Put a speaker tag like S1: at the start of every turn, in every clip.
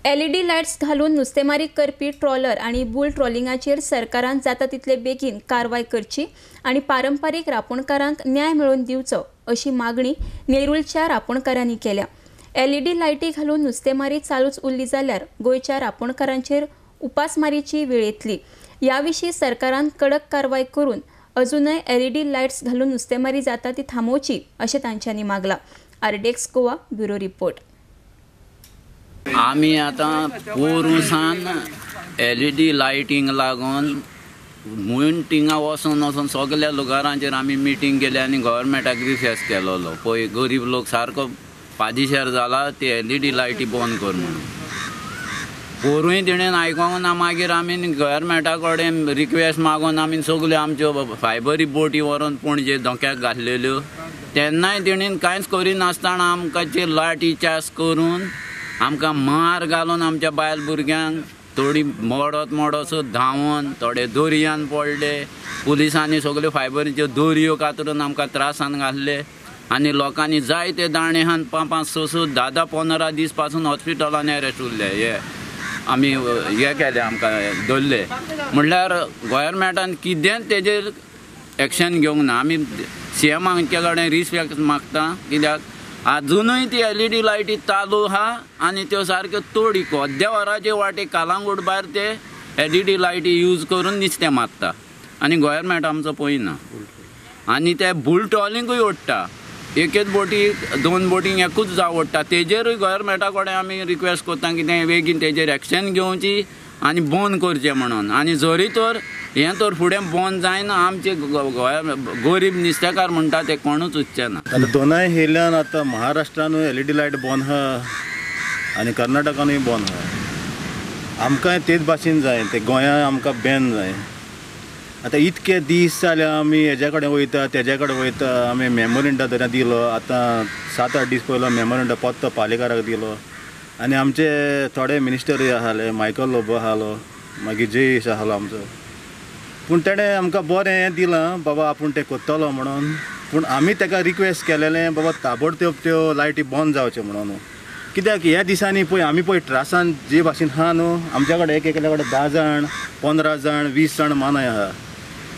S1: LED lights घालून नुस्तेमारी करपी trawler आणि बुल ट्रॉलिंगाचेर सरकारान जाता तितले बेगीन कारवाय करची आणि पारंपारीक रापणकारांक न्याय मेळोवन दिवचो अशी मागणी नेरूलच्या रापणकारांनी केल्या। LED लायटी घालून नुस्तेमारी चालूच उरली जाल्यार गोंयच्या रापणकारांचेर उपासमारीची वेळ येतली। याविशीं सरकारान कडक कारवाय करून अजूनय LED लायट्स घालून नुस्तेमारी जाता ती थांबोवची अशें तांच्यांनी मागला। आरडेक्स गोवा ब्युरो रिपोर्ट।
S2: आमी आतां पोरुसान LED लायटिंग लागून म्हणून थिंगा वचून सगळ्या लोकांचेर आमी मिटींग केली आनी गव्हर्मेंटाक रिक्वेस्ट केलोलो पळय गरीब लोक सारको पादेशार जाला ते LED लायटी बंद कर म्हणून। पोरूय तेणेन आयकोंक ना। मागीर आमी गव्हर्मेंटा कडेन रिक्वेस्ट मागून आमी सगल्यो आमच्यो फायबरी बोटी व्हरून पणजे धोक्याक घातलेल्यो तेन्नाय तेणेन कांयच करिनासतना आमकां लायटी चास करून आमकां मार घालून आमच्या बायल भुरग्यांक थोडी मोडत धांवन थोडे दोरयान पडले। पुलिसांनी सगल्यो फायबरीच्यो दोरयो कातरून आमकां त्रासान घातले आनी लोकांनी जायते दाणे हान 5-6 10-15 दीस पासून हॉस्पिटलांनी एरेस्ट उरले। हे आमी हे केले आमकां धरले म्हणल्यार गोव्हर्मेंटान कितेंच तेजेर एक्शन घेवंक ना। आमी CMांचे कडेन रिस्पेक्ट मागता कित्याक अजूनय ती LED लायटी चालू आहा आनी त्यो सारक्यो तोडी कोद्या वराचे वाटे कालांगूट भायर ते LED लायटी यूज करून नुस्तें मारता आनी गोव्हर्मेंट आमचो पळयना आनी ते बुल ट्रॉलिंगूय ओडटा। एकेच बोटी 2 बोटींक एकूच जाव ओडटा तेजेरूय गोव्हर्मेंटा कडेन आमी रिक्वेस्ट करता की तें बेगीन तेजेर एक्शन घेवची आनी बंद करचें म्हणून। आनी जरी तर हें तर फुडें बंद जायना आमचे गरीब नुस्तेकार म्हणटा ते कोणूच उच्चे ना।
S3: आतां दोनाय हेल्यान आतां महाराष्ट्रानूय LED लायट बंद आहा आनी कर्नाटकानूय बंद आहा। आमकांय तेच भाशेन जाय ते गोंयांत आमकां बॅन जाय। आतां इतके दीस जाले आमी हेज्या कडेन वयता तेज्या कडेन वयता आमी मेमोरेंडा तरी दिलो। आतां 7-8 दीस पयलो मेमोरेंडा पत्तो पालेकाराक दिलो आनी आमचे थोडे मिनिस्टरूय आहाले मायकल लोबो आहालो मागीर जयेश आहालो आमचो पूण तेणें आमकां बरें हें दिलां बाबा आपूण तें कोत्तलो म्हणून। पूण आमी ताका रिक्वेस्ट केलेलें बाबा ताबडतोब त्यो लायटी बंद जावच्यो म्हणून कित्याक ह्या दिसांनी पळय आमी पळय त्रासान जे भाशेन आहा न्हू आमच्या कडेन एकेल्या कडेन 10 जाण 15 जाण 20 जाण मानाय आहा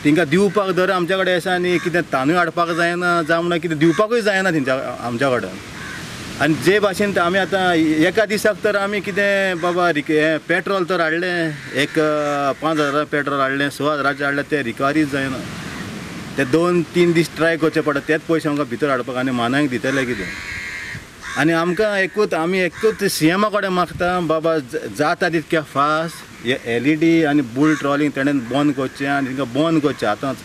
S3: तांकां दिवपाक दर आमच्या कडेन आसा आनी कितें तांदूळ हाडपाक जायना जावं म्हणल्यार कितें दिवपाकूय जायना तेंच्या आमच्या कडेन। आनी जे भाशेन आमी आतां एका दिसाक तर आमी कितें बाबा हें पेट्रोल तर हाडलें 5,000 पेट्रोल हाडलें 6,000 हाडलें तें रिकवरीच जायना। ते 2-3 दीस ट्राय करचे पडटा तेच पयशे आमकां भितर हाडपाक आनी मानांक दितले कितें। आनी आमकां एकूच CMा कडेन मागता बाबा जाता तितक्या फास्ट हे LED आनी बुल ट्रॉलिंग तेणेन बंद करचें आनी तांकां बंद करचें आतांच।